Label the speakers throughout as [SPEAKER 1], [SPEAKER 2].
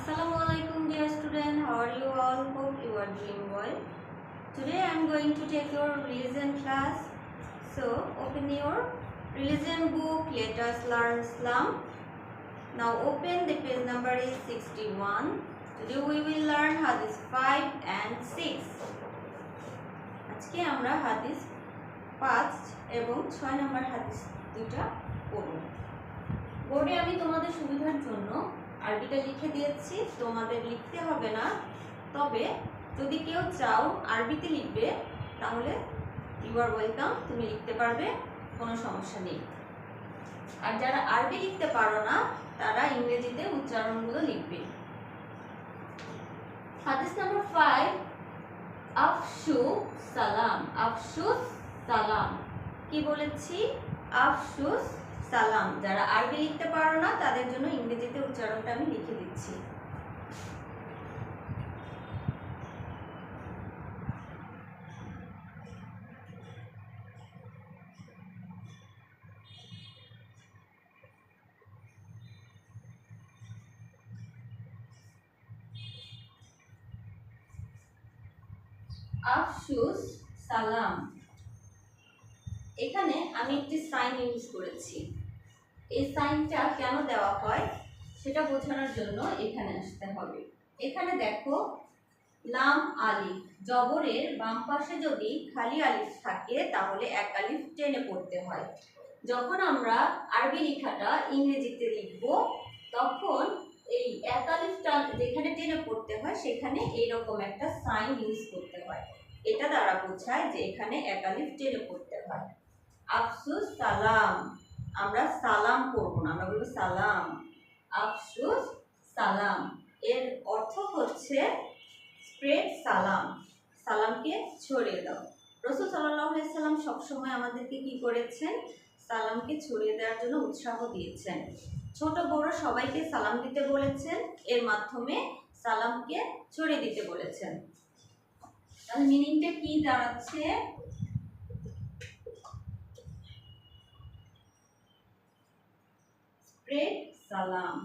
[SPEAKER 1] Assalamualaikum dear student, how are you all? Hope you are doing well. Today I am going to take your religion class. So open your religion book, let us learn Islam. Now open the page number is 61. Today we will learn Hadith 5 and 6. আজকে আমরা হাদিস 5 এবং 6 নম্বর হাদিস দুটো পড়ব। বোর্ডে আমি তোমাদের সুবিধার জন্য আরবিটা লিখে দিয়েছি, তোমাদের লিখতে হবে না। তবে যদি কেউ চাও আরবিতে লিখবে তাহলে ইউ আর ওয়েলকাম, তুমি লিখতে পারবে, কোনো সমস্যা নেই। আর যারা আরবি লিখতে পারো না তারা ইংরেজিতে উচ্চারণগুলো লিখবে। হাদিস নাম্বার 5, আফশু সালাম। আফশুস সালাম কি বলেছি? আফশুস সালাম। যারা আরবি লিখতে পারো না তাদের জন্য ইংরেজিতে উচ্চারণটা আমি লিখে দিচ্ছি। আফশুস সালাম। এখানে আমি একটি সাইন ইউজ করেছি। এই সাইনটা কেন দেওয়া হয় সেটা বোঝানোর জন্য এখানে আসতে হবে। এখানে দেখো লাম আলিফ, জবরের বাম পাশে যদি খালি আলিফ থাকে তাহলে এক আলিফ টেনে পড়তে হয়। যখন আমরা আরবি লেখাটা ইংরেজিতে লিখব তখন এই এক আলিফটা যেখানে টেনে পড়তে হয় সেখানে এইরকম একটা সাইন ইউজ করতে হয়। এটা দ্বারা বোঝায় যে এখানে এক আলিফ টেনে পড়তে হয়। আফসুস সালাম, আমরা সালাম করব না, আমরা বলবো সালাম। আফসুস সালাম এর অর্থ হচ্ছে স্প্রেড সালাম, সালামকে ছড়িয়ে দাও। রাসূল সাল্লাল্লাহু আলাইহি সাল্লাম সবসময় আমাদেরকে কি করেছেন? সালামকে ছড়িয়ে দেওয়ার জন্য উৎসাহ দিয়েছেন। ছোট বড় সবাইকে সালাম দিতে বলেছেন, এর মাধ্যমে সালামকে ছড়িয়ে দিতে বলেছেন। তাহলে মিনিংটা কি দাঁড়াচ্ছে? স্প্রেড সালাম।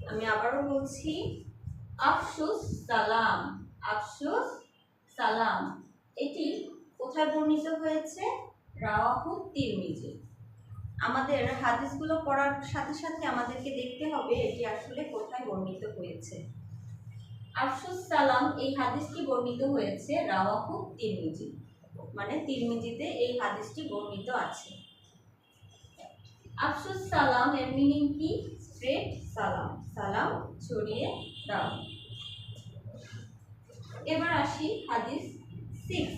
[SPEAKER 1] আমি আবারও বলছি, আফশুস সালাম। আফশুস সালাম এটি কোথায় বর্ণিত হয়েছে? রাওয়াহু তিরমিজি। আমাদের হাদিসগুলো পড়ার সাথে সাথে আমাদেরকে দেখতে হবে এটি আসলে কোথায় বর্ণিত হয়েছে। আফশুস সালাম এই হাদিসটি বর্ণিত হয়েছে রাওয়াহু তিরমিজি, মানে তিরমিজিতে এই হাদিসটি বর্ণিত আছে। আফশুস সালাম এর মিনিং কি? স্প্রেড সালাম, সালাম ছড়িয়ে দাও। এবার আসি হাদিস 6,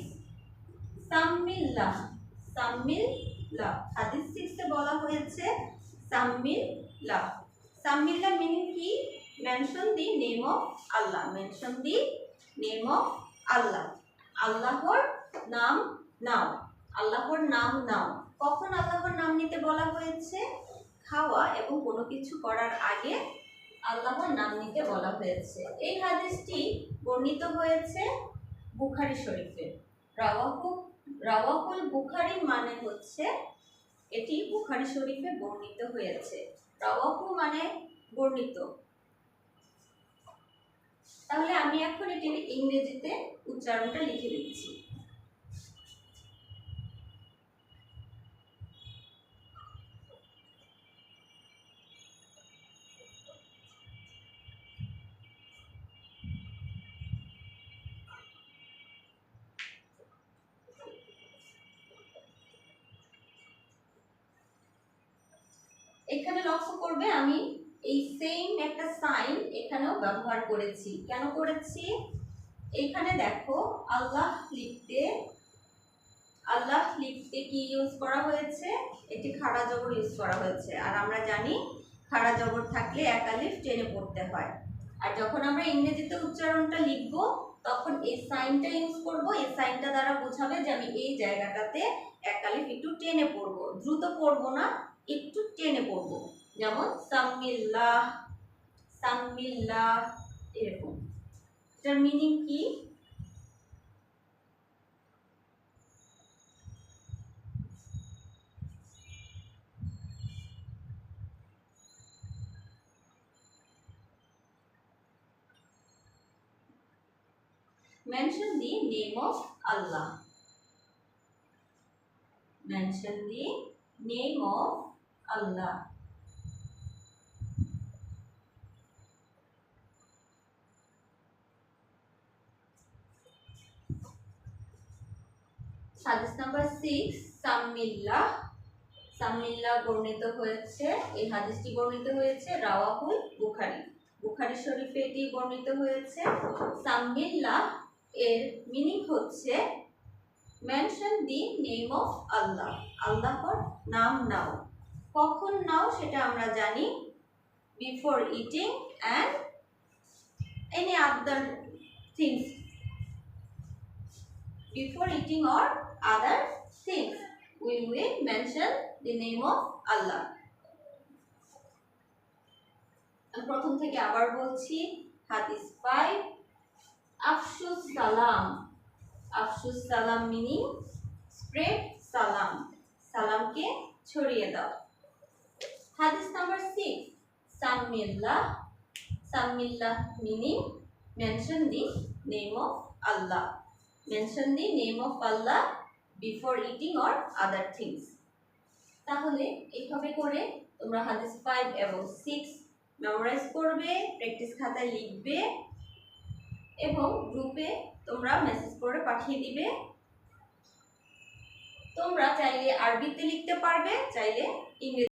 [SPEAKER 1] সাম্মিল্লাহ। সাম্মিল্লাহ হাদিস 6 এ বলা হয়েছে সাম্মিল্লাহ। সাম্মিল্লাহ মিনিং কি? Mention the name of Allah. Mention the name of Allah, আল্লাহর নাম নাও, আল্লাহর নাম নাও। কখন আল্লাহর নাম নিতে বলা হয়েছে? খাওয়া এবং কোনো কিছু করার আগে আল্লাহর নাম নিতে বলা হয়েছে। এই হাদিসটি বর্ণিত হয়েছে বুখারী শরীফে। রাওয়াহুল বুখারী মানে হচ্ছে এটি বুখারী শরীফে বর্ণিত হয়েছে। রাওয়াহু মানে বর্ণিত। তাহলে আমি এখন এটির ইংরেজিতে উচ্চারণটা লিখে দিচ্ছি। এখানে লক্ষ্য করবে আমি এই সেম একটা সাইন এখানেও ব্যবহার করেছি। কেন করেছি? এখানে দেখো আল্লাহ লিখতে কি ইউজ করা হয়েছে? এটি খাড়া জবর ইউজ করা হয়েছে। আর আমরা জানি খাড়া জবর থাকলে এক আলিফ টেনে পড়তে হয়। আর যখন আমরা ইংরেজিতে উচ্চারণটা লিখব তখন এই সাইনটা ইউজ করব। এই সাইনটা দ্বারা বোঝাবে যে আমি এই জায়গাটাতে এক আলিফ একটু টেনে পড়ব, দ্রুত পড়ব না, একটু টেনে পড়ব। যেমন সাম্মিল্লাহ, সাম্মিল্লাহ এরকম। এটার মিনিং কি? mention the name of Allah. Mention the name of Allah. হাদিস নাম্বার 6 সাম্মিল্লাহ। সাম্মিল্লাহ বর্ণিত হয়েছে, এই হাদিসটি বর্ণিত হয়েছে রাওয়াহুল বুখারী। বুখারী শরীফে এটি বর্ণিত হয়েছে। সাম্মিল্লাহ এর মিনিং হচ্ছে mention the name of Allah, আল্লাহর নাম নাও। কখন নাও সেটা আমরা জানি, before eating and any other things, before eating or other things we will mention the name of Allah. আমি প্রথম থেকে আবার বলছি, হাদিস 5 আফশুস সালাম। আফশুস সালাম মিনিং স্প্রেড সালাম, সালামকে ছড়িয়ে দাও। হাদিস নাম্বার 6 সাম্মিল্লাহ। সাম্মিল্লাহ meaning mention the name of Allah. Mention the name of Allah before eating or other things. তাহলে এইভাবে করে তোমরা হাদিস 5 এবং 6 মেমোরাইজ করবে, প্র্যাকটিস খাতায় লিখবে এবং গ্রুপে তোমরা মেসেজ করে পাঠিয়ে দিবে। তোমরা চাইলে আরবিতে লিখতে পারবে, চাইলে ইংরেজি